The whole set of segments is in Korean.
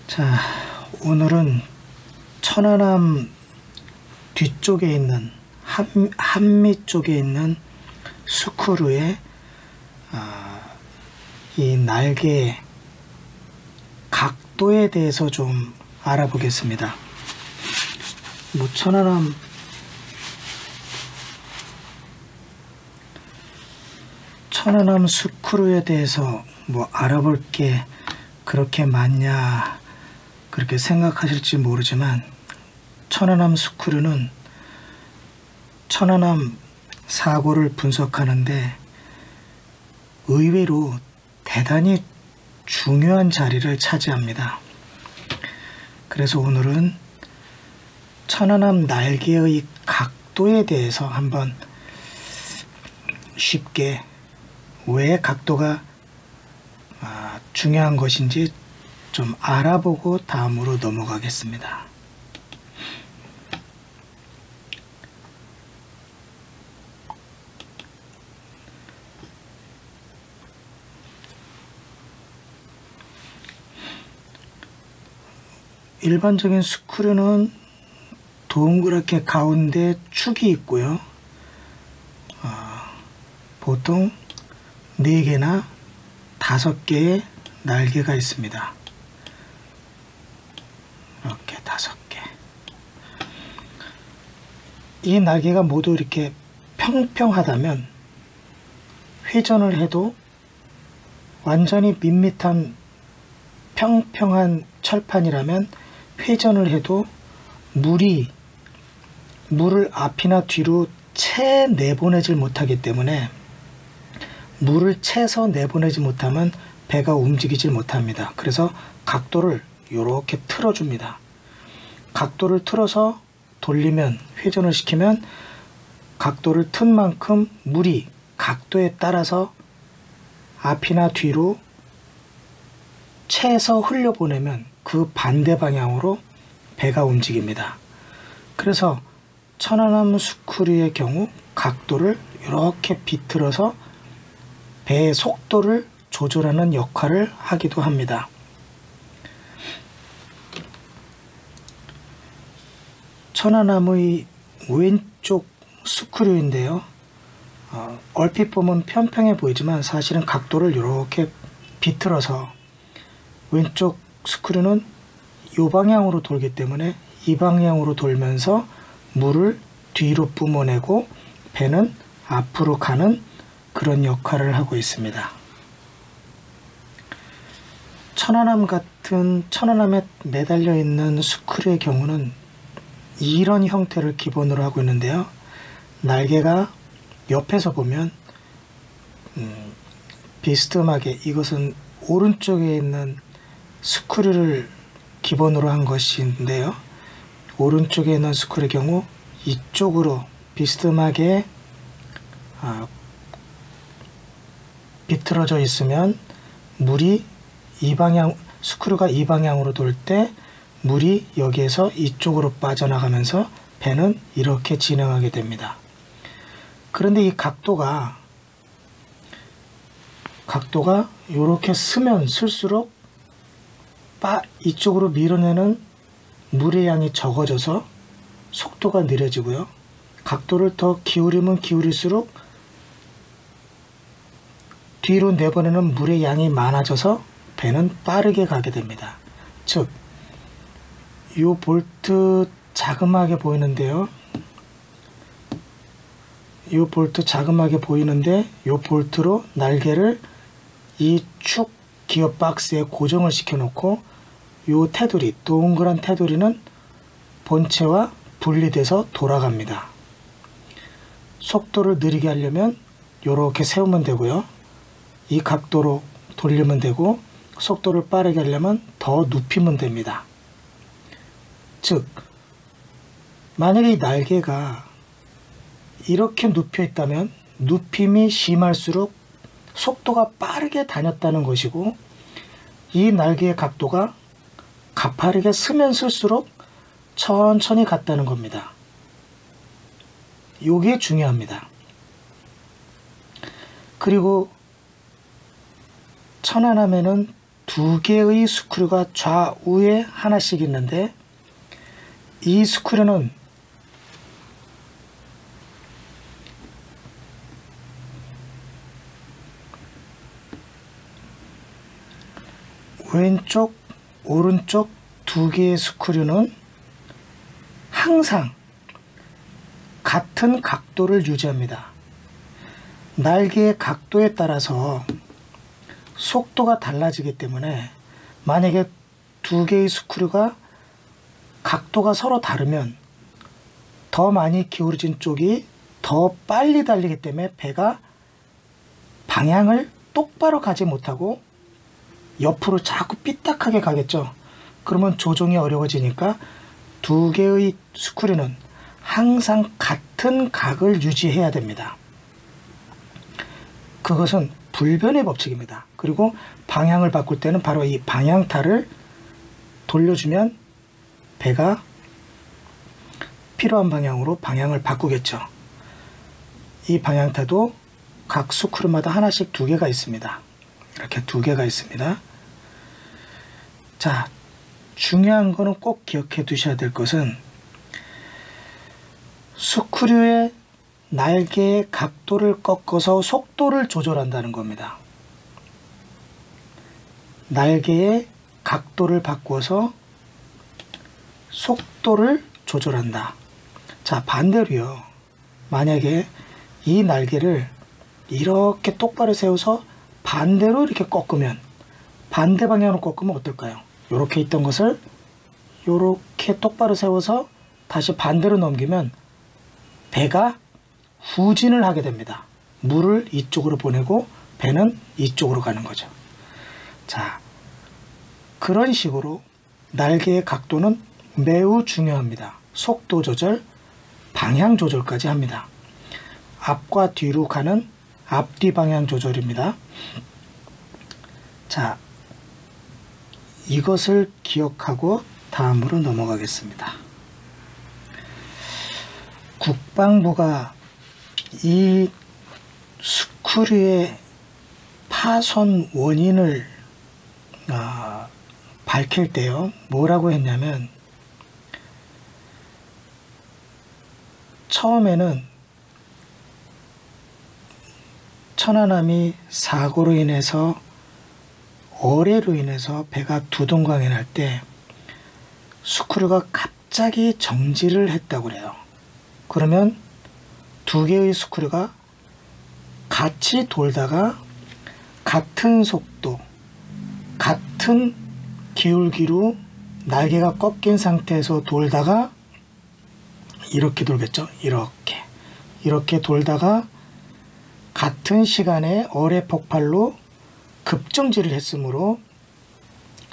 자, 오늘은 천안함 뒤쪽에 있는 한미 쪽에 있는 스크류의 이 날개의 각도에 대해서 좀 알아보겠습니다. 뭐 천안함 스크류에 대해서 뭐 알아볼 게 그렇게 많냐 그렇게 생각하실지 모르지만, 천안함 스크류는 천안함 사고를 분석하는데 의외로 대단히 중요한 자리를 차지합니다. 그래서 오늘은 천안함 날개의 각도에 대해서 한번 쉽게 왜 각도가 중요한 것인지 좀 알아보고 다음으로 넘어가겠습니다. 일반적인 스크류는 동그랗게 가운데 축이 있고요. 보통 4개나 5개의 날개가 있습니다. 이렇게 5개. 이 날개가 모두 이렇게 평평하다면, 회전을 해도 완전히 밋밋한 평평한 철판이라면 회전을 해도 물을 앞이나 뒤로 채 내보내질 못하기 때문에, 물을 채서 내보내지 못하면 배가 움직이질 못합니다. 그래서 각도를 이렇게 틀어줍니다. 각도를 틀어서 돌리면, 회전을 시키면 각도를 튼 만큼 물이 각도에 따라서 앞이나 뒤로 채서 흘려보내면 그 반대 방향으로 배가 움직입니다. 그래서 천안함 스크류의 경우 각도를 이렇게 비틀어서 배의 속도를 조절하는 역할을 하기도 합니다. 천안함의 왼쪽 스크류인데요, 얼핏 보면 평평해 보이지만 사실은 각도를 이렇게 비틀어서, 왼쪽 스크류는 이 방향으로 돌기 때문에 이 방향으로 돌면서 물을 뒤로 뿜어내고 배는 앞으로 가는 그런 역할을 하고 있습니다. 천안함에 매달려 있는 스크류의 경우는 이런 형태를 기본으로 하고 있는데요, 날개가 옆에서 보면 비스듬하게, 이것은 오른쪽에 있는 스크류를 기본으로 한 것인데요, 오른쪽에 있는 스크류의 경우 이쪽으로 비스듬하게 비틀어져 있으면 물이 스크류가 이 방향으로 돌 때 물이 여기에서 이쪽으로 빠져나가면서 배는 이렇게 진행하게 됩니다. 그런데 이 각도가 이렇게 쓰면 쓸수록 이쪽으로 밀어내는 물의 양이 적어져서 속도가 느려지고요, 각도를 더 기울이면 기울일수록 뒤로 내보내는 물의 양이 많아져서 배는 빠르게 가게 됩니다. 즉, 이 볼트 자그마하게 보이는데요, 이 볼트 자그마하게 보이는데, 이 볼트로 날개를 이 축 기어 박스에 고정을 시켜 놓고, 이 테두리, 동그란 테두리는 본체와 분리돼서 돌아갑니다. 속도를 느리게 하려면 이렇게 세우면 되고요, 이 각도로 돌리면 되고, 속도를 빠르게 하려면 더 눕히면 됩니다. 즉, 만약에 이 날개가 이렇게 눕혀 있다면 눕힘이 심할수록 속도가 빠르게 다녔다는 것이고, 이 날개의 각도가 가파르게 쓰면 쓸수록 천천히 갔다는 겁니다. 요게 중요합니다. 그리고 천안함에는 두 개의 스크류가 좌우에 하나씩 있는데 이 스크류는 왼쪽, 오른쪽 두 개의 스크류는 항상 같은 각도를 유지합니다. 날개의 각도에 따라서 속도가 달라지기 때문에 만약에 두 개의 스크류가 각도가 서로 다르면 더 많이 기울어진 쪽이 더 빨리 달리기 때문에 배가 방향을 똑바로 가지 못하고 옆으로 자꾸 삐딱하게 가겠죠. 그러면 조종이 어려워지니까 두 개의 스크류는 항상 같은 각을 유지해야 됩니다. 그것은 불변의 법칙입니다. 그리고 방향을 바꿀 때는 바로 이 방향타를 돌려주면 배가 필요한 방향으로 방향을 바꾸겠죠. 이 방향타도 각 스크류마다 하나씩 두 개가 있습니다. 이렇게 두 개가 있습니다. 자, 중요한 거는 꼭 기억해 두셔야 될 것은 스크류의 날개의 각도를 꺾어서 속도를 조절한다는 겁니다. 날개의 각도를 바꾸어서 속도를 조절한다. 자, 반대로요. 만약에 이 날개를 이렇게 똑바로 세워서 반대로 이렇게 꺾으면, 반대 방향으로 꺾으면 어떨까요? 이렇게 있던 것을 이렇게 똑바로 세워서 다시 반대로 넘기면 배가 후진을 하게 됩니다. 물을 이쪽으로 보내고 배는 이쪽으로 가는 거죠. 자, 그런 식으로 날개의 각도는 매우 중요합니다. 속도 조절, 방향 조절까지 합니다. 앞과 뒤로 가는 앞뒤 방향 조절입니다. 자, 이것을 기억하고 다음으로 넘어가겠습니다. 국방부가 이 스크류의 파손 원인을 밝힐 때요, 뭐라고 했냐면, 처음에는 천안함이 사고로 인해서 어뢰로 인해서 배가 두동강에 날 때 스크류가 갑자기 정지를 했다고 그래요. 그러면 두 개의 스크류가 같이 돌다가 같은 속도, 같은 기울기로 날개가 꺾인 상태에서 돌다가 이렇게 돌겠죠. 이렇게 돌다가 같은 시간에 어뢰 폭발로 급정지를 했으므로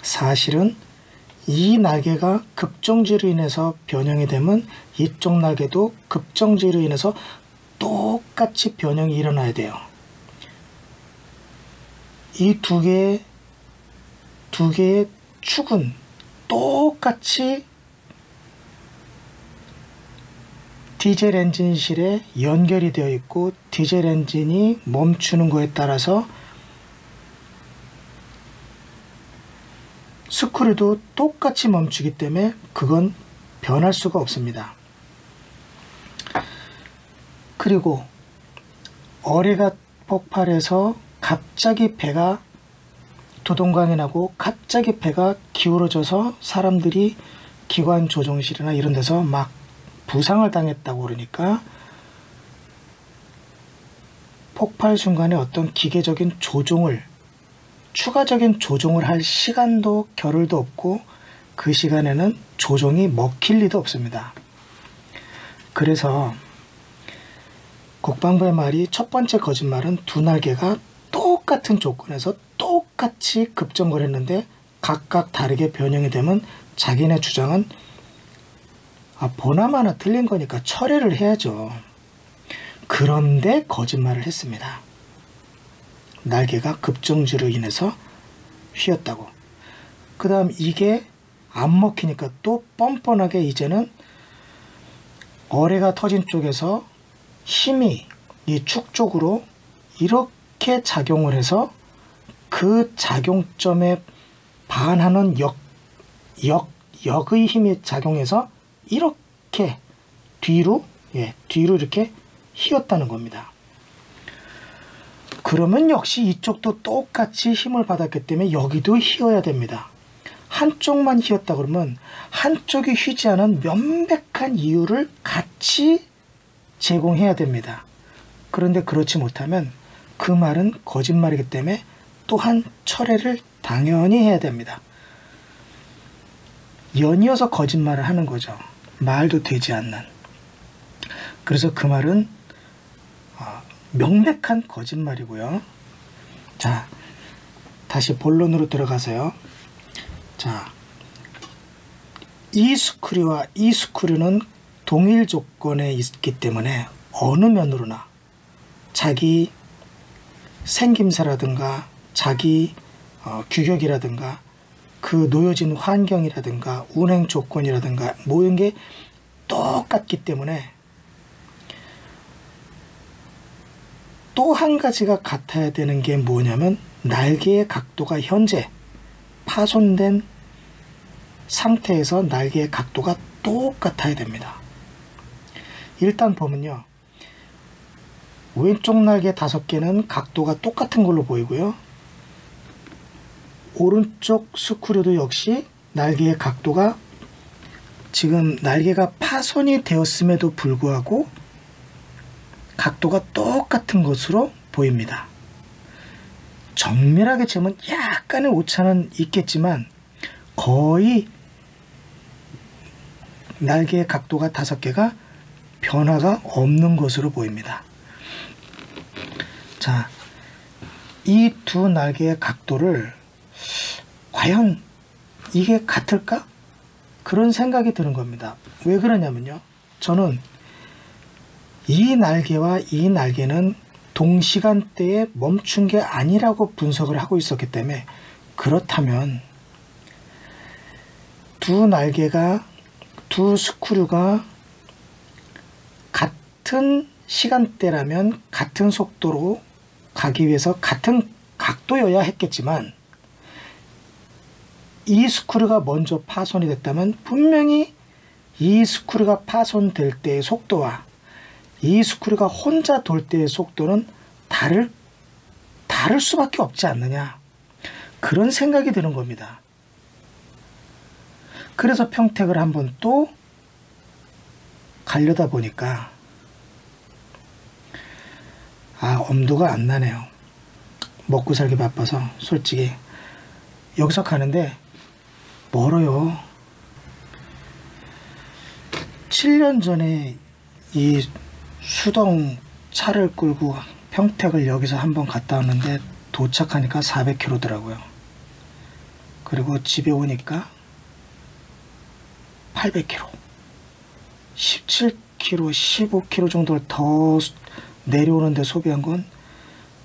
사실은 이 날개가 급정지로 인해서 변형이 되면 이쪽 날개도 급정지로 인해서 똑같이 변형이 일어나야 돼요. 이 두 개의 축은 똑같이 디젤 엔진실에 연결이 되어 있고 디젤 엔진이 멈추는 거에 따라서 스크류도 똑같이 멈추기 때문에 그건 변할 수가 없습니다. 그리고 어뢰가 폭발해서 갑자기 배가 두동강이 나고 갑자기 배가 기울어져서 사람들이 기관 조종실이나 이런 데서 막 부상을 당했다고 그러니까 폭발 순간에 어떤 기계적인 조종을, 추가적인 조종을 할 시간도 겨를도 없고 그 시간에는 조종이 먹힐 리도 없습니다. 그래서 국방부의 말이, 첫 번째 거짓말은 두 날개가 똑같은 조건에서 똑같이 급정거를 했는데 각각 다르게 변형이 되면 자기네 주장은 보나마나 틀린 거니까 철회를 해야죠. 그런데 거짓말을 했습니다. 날개가 급정지로 인해서 휘었다고. 그 다음 이게 안 먹히니까 또 뻔뻔하게 이제는 어뢰가 터진 쪽에서 힘이 이 축 쪽으로 이렇게 작용을 해서 그 작용점에 반하는 역의 힘이 작용해서 이렇게 뒤로 이렇게 휘었다는 겁니다. 그러면 역시 이쪽도 똑같이 힘을 받았기 때문에 여기도 휘어야 됩니다. 한쪽만 휘었다 그러면 한쪽이 휘지 않은 명백한 이유를 같이 제공해야 됩니다. 그런데 그렇지 못하면 그 말은 거짓말이기 때문에 또한 철회를 당연히 해야 됩니다. 연이어서 거짓말을 하는 거죠. 말도 되지 않는. 그래서 그 말은 명백한 거짓말이고요. 자, 다시 본론으로 들어가서요. 자, 이 스크류와 이 스크류는 동일 조건에 있기 때문에 어느 면으로나 자기 생김새라든가 자기 규격이라든가 그 놓여진 환경이라든가 운행 조건이라든가 모든 게 똑같기 때문에 또 한 가지가 같아야 되는 게 뭐냐면 날개의 각도가 현재 파손된 상태에서 날개의 각도가 똑같아야 됩니다. 일단 보면요. 왼쪽 날개 5개는 각도가 똑같은 걸로 보이고요. 오른쪽 스크류도 역시 날개의 각도가 지금 날개가 파손이 되었음에도 불구하고 각도가 똑같은 것으로 보입니다. 정밀하게 재면 약간의 오차는 있겠지만 거의 날개의 각도가 5개가 변화가 없는 것으로 보입니다. 자, 이 두 날개의 각도를 과연 이게 같을까? 그런 생각이 드는 겁니다. 왜 그러냐면요. 저는 이 날개와 이 날개는 동시간대에 멈춘 게 아니라고 분석을 하고 있었기 때문에 그렇다면 두 스크류가 같은 시간대라면 같은 속도로 가기 위해서 같은 각도여야 했겠지만 이 스크류가 먼저 파손이 됐다면 분명히 이 스크류가 파손될 때의 속도와 이 스크류가 혼자 돌 때의 속도는 다를 수밖에 없지 않느냐, 그런 생각이 드는 겁니다. 그래서 평택을 한번 또 가려다 보니까 엄두가 안 나네요. 먹고 살기 바빠서 솔직히 여기서 가는데 멀어요. 7년 전에 이 수동 차를 끌고 평택을 여기서 한번 갔다 왔는데 도착하니까 400km더라고요. 그리고 집에 오니까 800km, 17km, 15km 정도를 더 내려오는데 소비한 건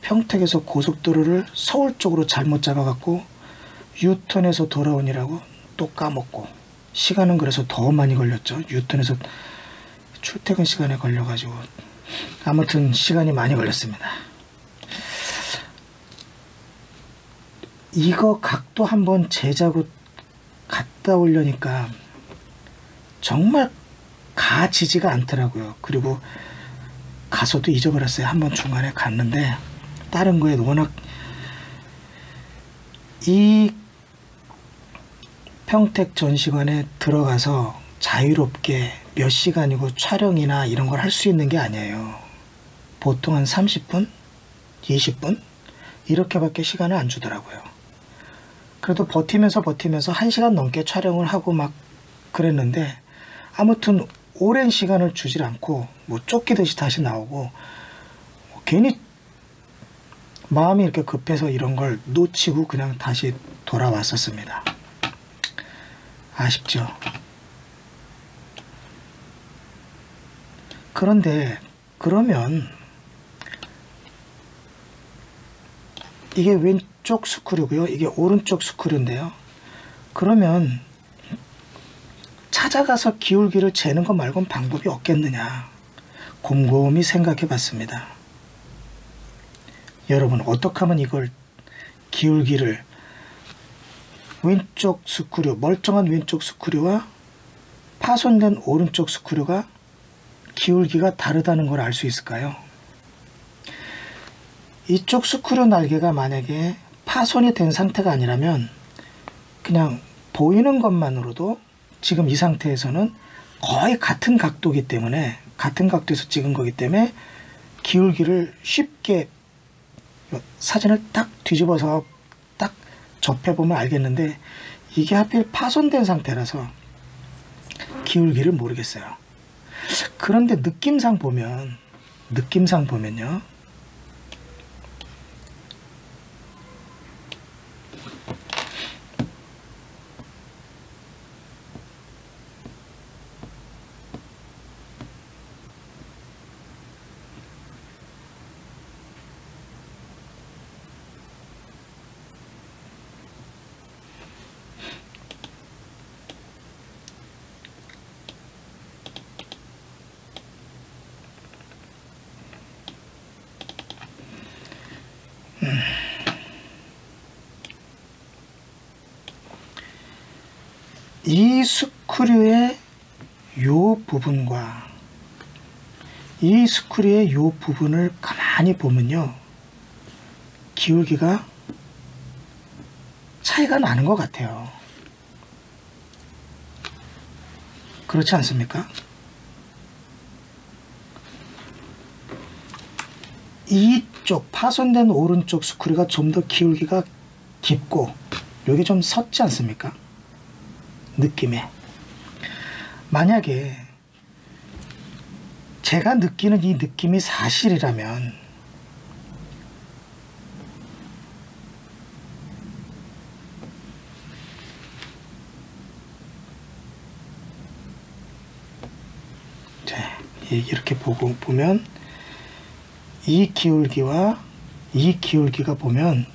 평택에서 고속도로를 서울 쪽으로 잘못 잡아갖고 유턴해서 돌아오느라고 또 까먹고, 시간은 그래서 더 많이 걸렸죠. 유턴해서 출퇴근 시간에 걸려가지고 아무튼 시간이 많이 걸렸습니다. 이거 각도 한번 재자고 갔다 오려니까 정말 가지지가 않더라고요. 그리고 가서도 잊어버렸어요. 한번 중간에 갔는데 다른 거에 워낙 이 평택 전시관에 들어가서 자유롭게 몇 시간이고 촬영이나 이런 걸 할 수 있는 게 아니에요. 보통 한 30분? 20분? 이렇게밖에 시간을 안 주더라고요. 그래도 버티면서 1시간 넘게 촬영을 하고 막 그랬는데 아무튼 오랜 시간을 주질 않고 뭐 쫓기듯이 다시 나오고 괜히 마음이 이렇게 급해서 이런 걸 놓치고 그냥 다시 돌아왔었습니다. 아쉽죠. 그런데 그러면 이게 왼쪽 스크류고요. 이게 오른쪽 스크류인데요. 그러면 찾아가서 기울기를 재는 것 말고는 방법이 없겠느냐, 곰곰이 생각해 봤습니다. 여러분, 어떻게 하면 이걸 기울기를 왼쪽 스크류, 멀쩡한 왼쪽 스크류와 파손된 오른쪽 스크류가 기울기가 다르다는 걸 알 수 있을까요? 이쪽 스크류 날개가 만약에 파손이 된 상태가 아니라면 그냥 보이는 것만으로도 지금 이 상태에서는 거의 같은 각도이기 때문에, 같은 각도에서 찍은 거기 때문에 기울기를 쉽게 사진을 딱 뒤집어서 딱 접해보면 알겠는데, 이게 하필 파손된 상태라서 기울기를 모르겠어요. 그런데 느낌상 보면요, 이 스크류의 요 부분과 이 스크류의 요 부분을 가만히 보면요, 기울기가 차이가 나는 것 같아요. 그렇지 않습니까? 이쪽 파손된 오른쪽 스크류가 좀 더 기울기가 깊고 여기 좀 섰지 않습니까? 느낌에. 만약에 제가 느끼는 이 느낌이 사실이라면 이렇게 보면 이 기울기와 이 기울기가 보면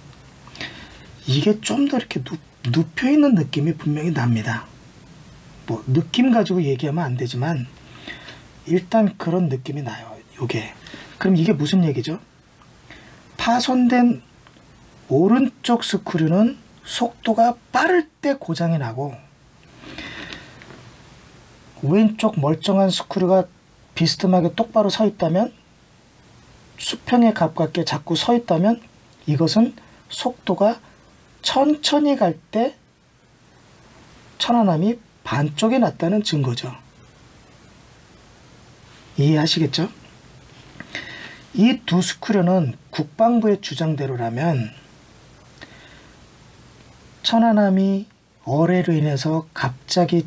이게 좀 더 이렇게 눕혀 있는 느낌이 분명히 납니다. 뭐 느낌 가지고 얘기하면 안 되지만 일단 그런 느낌이 나요. 요게. 그럼 이게 무슨 얘기죠? 파손된 오른쪽 스크류는 속도가 빠를 때 고장이 나고, 왼쪽 멀쩡한 스크류가 비스듬하게 똑바로 서 있다면, 수평에 가깝게 자꾸 서 있다면 이것은 속도가 천천히 갈 때 천안함이 반쪽이 났다는 증거죠. 이해하시겠죠? 이 두 스크류는 국방부의 주장대로라면 천안함이 어뢰로 인해서 갑자기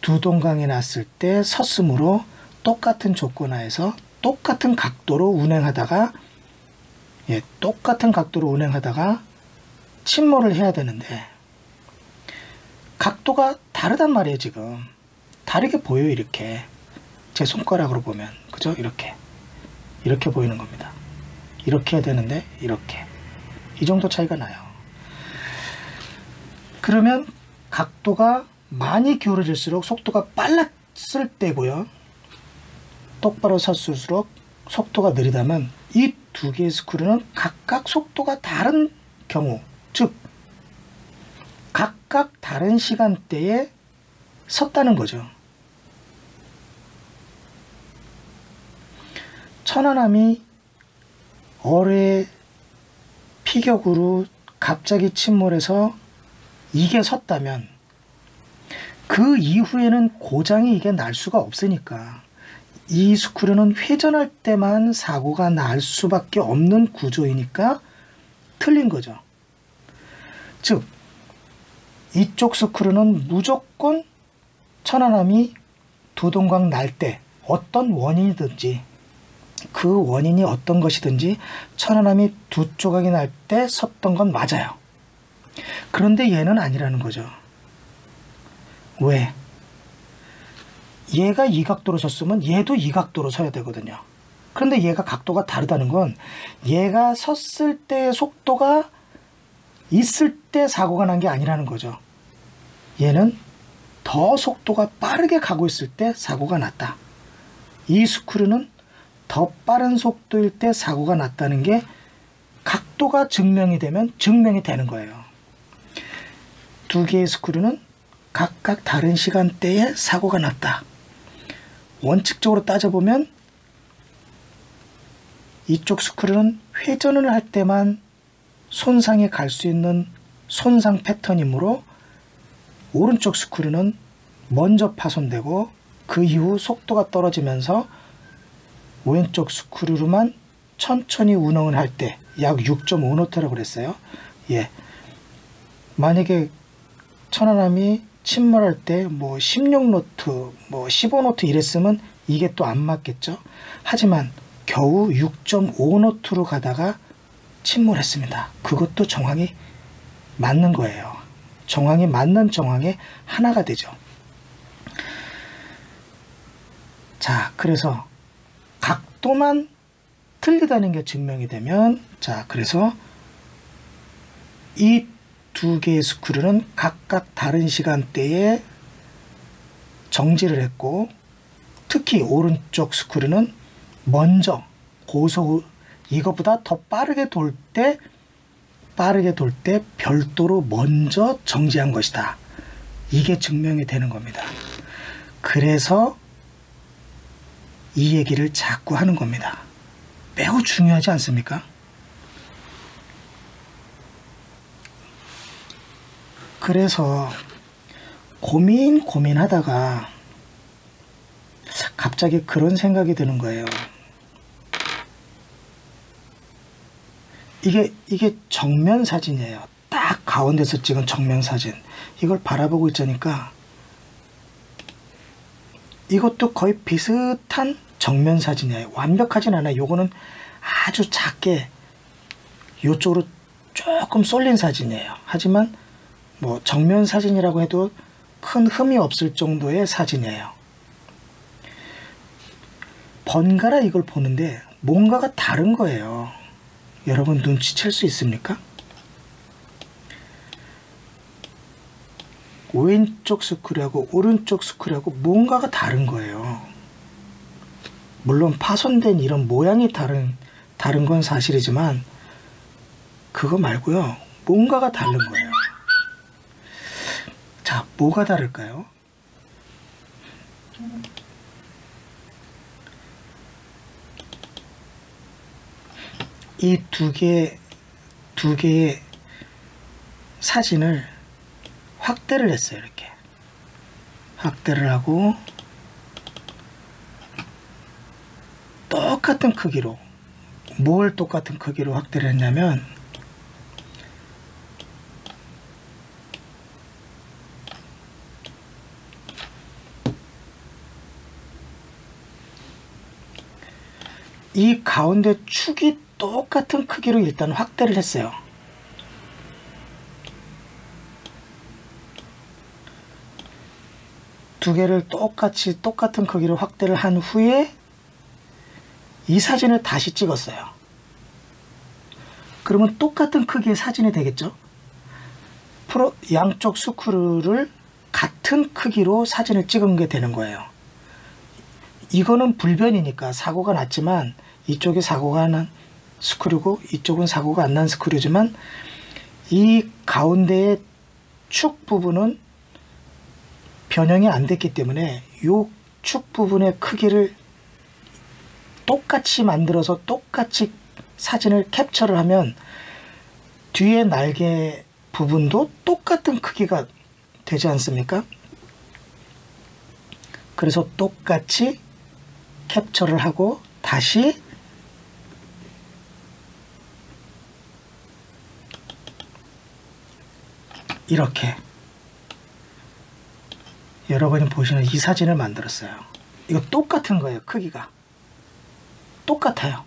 두 동강이 났을 때 섰으므로 똑같은 조건 하에서 똑같은 각도로 운행하다가 침몰을 해야 되는데 각도가 다르단 말이에요. 지금 다르게 보여요. 이렇게 제 손가락으로 보면, 그죠? 이렇게 보이는 겁니다. 이렇게 해야 되는데 이렇게, 이 정도 차이가 나요. 그러면 각도가 많이 기울어질수록 속도가 빨랐을 때고요, 똑바로 섰을수록 속도가 느리다면 이 두 개의 스크류는 각각 속도가 다른 경우, 즉 각각 다른 시간대에 섰다는 거죠. 천안함이 어뢰 피격으로 갑자기 침몰해서 이게 섰다면 그 이후에는 고장이 이게 날 수가 없으니까 이 스크류는 회전할 때만 사고가 날 수밖에 없는 구조이니까 틀린 거죠. 즉 이쪽 스크류는 무조건 천안함이 두 동강 날 때 어떤 원인이든지, 그 원인이 어떤 것이든지 천안함이 두 조각이 날 때 섰던 건 맞아요. 그런데 얘는 아니라는 거죠. 왜? 얘가 이 각도로 섰으면 얘도 이 각도로 서야 되거든요. 그런데 얘가 각도가 다르다는 건 얘가 섰을 때의 속도가 있을 때 사고가 난 게 아니라는 거죠. 얘는 더 속도가 빠르게 가고 있을 때 사고가 났다. 이 스크류는 더 빠른 속도일 때 사고가 났다는 게 각도가 증명이 되면 증명이 되는 거예요. 두 개의 스크류는 각각 다른 시간대에 사고가 났다. 원칙적으로 따져보면 이쪽 스크류는 회전을 할 때만 손상이 갈 수 있는 손상 패턴이므로 오른쪽 스크류는 먼저 파손되고 그 이후 속도가 떨어지면서 왼쪽 스크류로만 천천히 운행을 할 때 약 6.5노트라고 그랬어요. 예. 만약에 천안함이 침몰할 때 뭐 16노트, 뭐 15노트 이랬으면 이게 또 안 맞겠죠. 하지만 겨우 6.5노트로 가다가 침몰했습니다. 그것도 정황이 맞는 거예요. 정황이 맞는 정황의 하나가 되죠. 자, 그래서 각도만 틀리다는 게 증명이 되면, 자, 그래서 이 두 개의 스크류는 각각 다른 시간대에 정지를 했고, 특히 오른쪽 스크류는 먼저 고속, 이것보다 더 빠르게 돌 때 별도로 먼저 정지한 것이다. 이게 증명이 되는 겁니다. 그래서 이 얘기를 자꾸 하는 겁니다. 매우 중요하지 않습니까? 그래서 고민하다가 갑자기 그런 생각이 드는 거예요. 이게 정면 사진이에요. 딱 가운데서 찍은 정면 사진. 이걸 바라보고 있자니까 이것도 거의 비슷한 정면 사진이에요. 완벽하진 않아요. 요거는 아주 작게 요쪽으로 조금 쏠린 사진이에요. 하지만 뭐 정면 사진이라고 해도 큰 흠이 없을 정도의 사진이에요. 번갈아 이걸 보는데 뭔가가 다른 거예요. 여러분 눈치챌 수 있습니까? 왼쪽 스크류하고 오른쪽 스크류하고 뭔가가 다른 거예요. 물론 파손된 이런 모양이 다른 건 사실이지만 그거 말고요. 뭔가가 다른 거예요. 자, 뭐가 다를까요? 이 두 개의 사진을 확대를 했어요. 이렇게 확대를 하고 똑같은 크기로, 뭘 똑같은 크기로 확대를 했냐면 이 가운데 축이 똑같은 크기로 일단 확대를 했어요. 두 개를 똑같은 크기로 확대를 한 후에 이 사진을 다시 찍었어요. 그러면 똑같은 크기의 사진이 되겠죠? 양쪽 스크류를 같은 크기로 사진을 찍은 게 되는 거예요. 이거는 불변이니까 사고가 났지만 이쪽이 사고가 난 스크류고 이쪽은 사고가 안 난 스크류지만 이 가운데의 축 부분은 변형이 안 됐기 때문에 이 축 부분의 크기를 똑같이 만들어서 똑같이 사진을 캡처를 하면 뒤에 날개 부분도 똑같은 크기가 되지 않습니까? 그래서 똑같이 캡처를 하고 다시 이렇게 여러분이 보시는 이 사진을 만들었어요. 이거 똑같은 거예요. 크기가 똑같아요.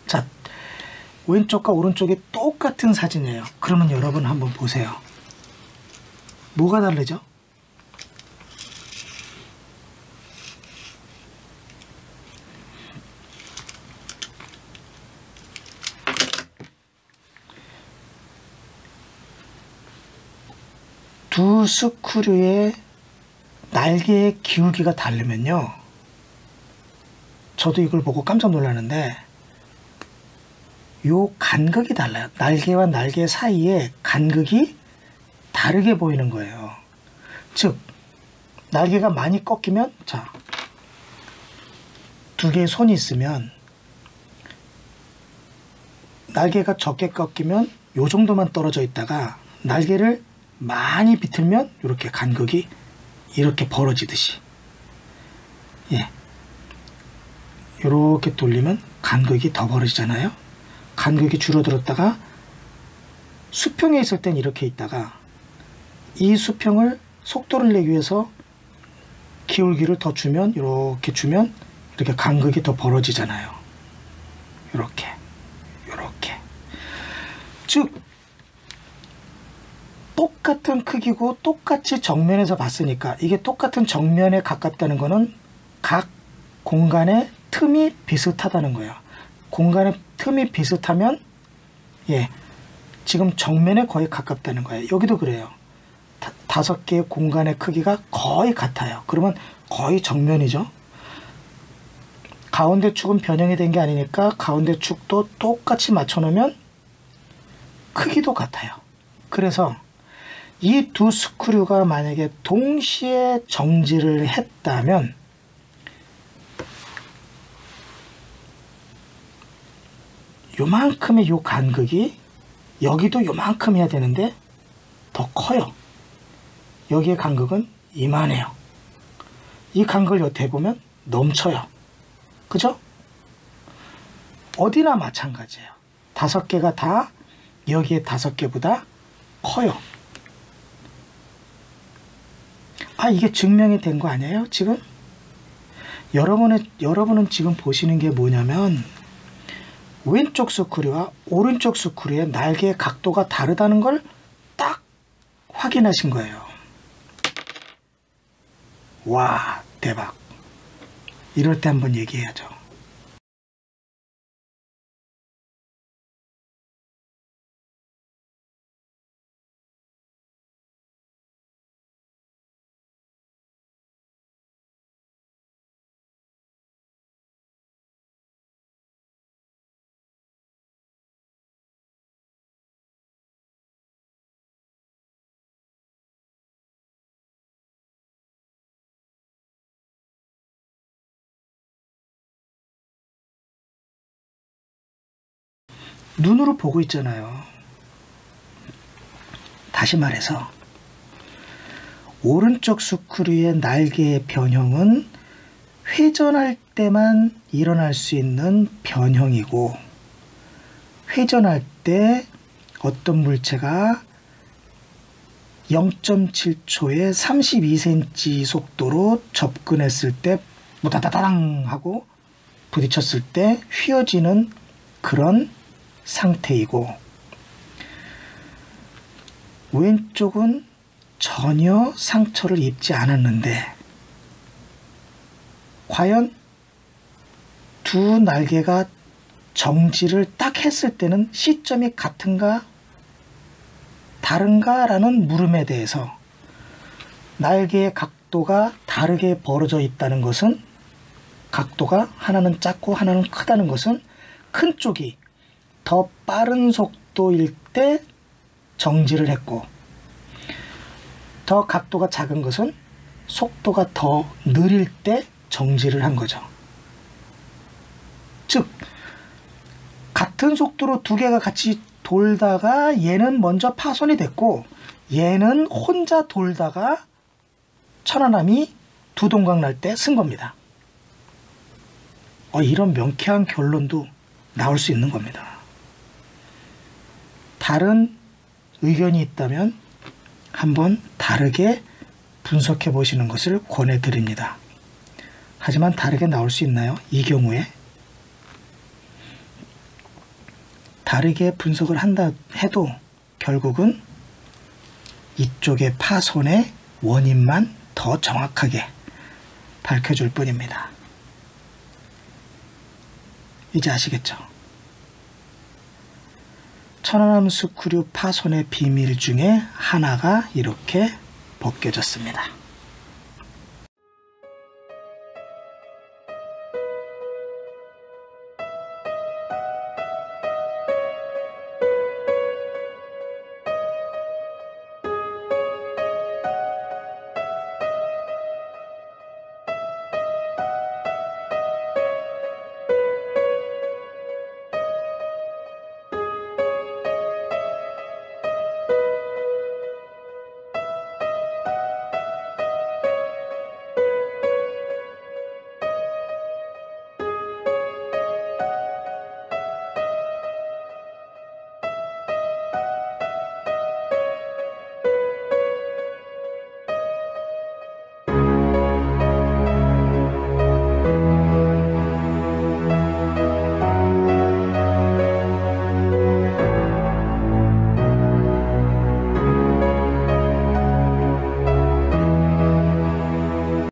자, 왼쪽과 오른쪽이 똑같은 사진이에요. 그러면 여러분 한번 보세요. 뭐가 다르죠? 두 스크류의 날개의 기울기가 다르면요, 저도 이걸 보고 깜짝 놀랐는데 요 간극이 달라요. 날개와 날개 사이에 간극이 다르게 보이는 거예요. 즉 날개가 많이 꺾이면, 자, 두 개의 손이 있으면 날개가 적게 꺾이면 요 정도만 떨어져 있다가 날개를 많이 비틀면 이렇게 간극이 이렇게 벌어지듯이, 예, 이렇게 돌리면 간극이 더 벌어지잖아요. 간극이 줄어들었다가 수평에 있을 땐 이렇게 있다가 이 수평을 속도를 내기 위해서 기울기를 더 주면, 이렇게 주면 이렇게 간극이 더 벌어지잖아요. 이렇게. 즉 똑같은 크기고 똑같이 정면에서 봤으니까, 이게 똑같은 정면에 가깝다는 거는 각 공간의 틈이 비슷하다는 거예요. 공간의 틈이 비슷하면, 예, 지금 정면에 거의 가깝다는 거예요. 여기도 그래요. 다섯 개의 공간의 크기가 거의 같아요. 그러면 거의 정면이죠. 가운데 축은 변형이 된 게 아니니까 가운데 축도 똑같이 맞춰 놓으면 크기도 같아요. 그래서 이 두 스크류가 만약에 동시에 정지를 했다면 요만큼의 요 간극이 여기도 요만큼 해야 되는데 더 커요. 여기의 간극은 이만해요. 이 간극을 여태 보면 넘쳐요. 그죠? 어디나 마찬가지예요. 다섯 개가 다 여기에 다섯 개보다 커요. 아, 이게 증명이 된 거 아니에요? 지금? 여러분은 지금 보시는 게 뭐냐면 왼쪽 스크류와 오른쪽 스크류의 날개의 각도가 다르다는 걸 딱 확인하신 거예요. 와, 대박. 이럴 때 한번 얘기해야죠. 눈으로 보고 있잖아요. 다시 말해서 오른쪽 스크류의 날개의 변형은 회전할 때만 일어날 수 있는 변형이고, 회전할 때 어떤 물체가 0.7초에 32cm 속도로 접근했을 때 무다다당 하고 부딪혔을 때 휘어지는 그런 상태이고, 왼쪽은 전혀 상처를 입지 않았는데 과연 두 날개가 정지를 딱 했을 때는 시점이 같은가 다른가 라는 물음에 대해서 날개의 각도가 다르게 벌어져 있다는 것은, 각도가 하나는 작고 하나는 크다는 것은 큰 쪽이 더 빠른 속도일 때 정지를 했고, 더 각도가 작은 것은 속도가 더 느릴 때 정지를 한 거죠. 즉 같은 속도로 두 개가 같이 돌다가 얘는 먼저 파손이 됐고 얘는 혼자 돌다가 천안함이 두 동강 날 때 쓴 겁니다. 이런 명쾌한 결론도 나올 수 있는 겁니다. 다른 의견이 있다면 한번 다르게 분석해 보시는 것을 권해드립니다. 하지만 다르게 나올 수 있나요? 이 경우에 다르게 분석을 한다 해도 결국은 이쪽의 파손의 원인만 더 정확하게 밝혀줄 뿐입니다. 이제 아시겠죠? 천안함 스크류 파손의 비밀 중에 하나가 이렇게 벗겨졌습니다.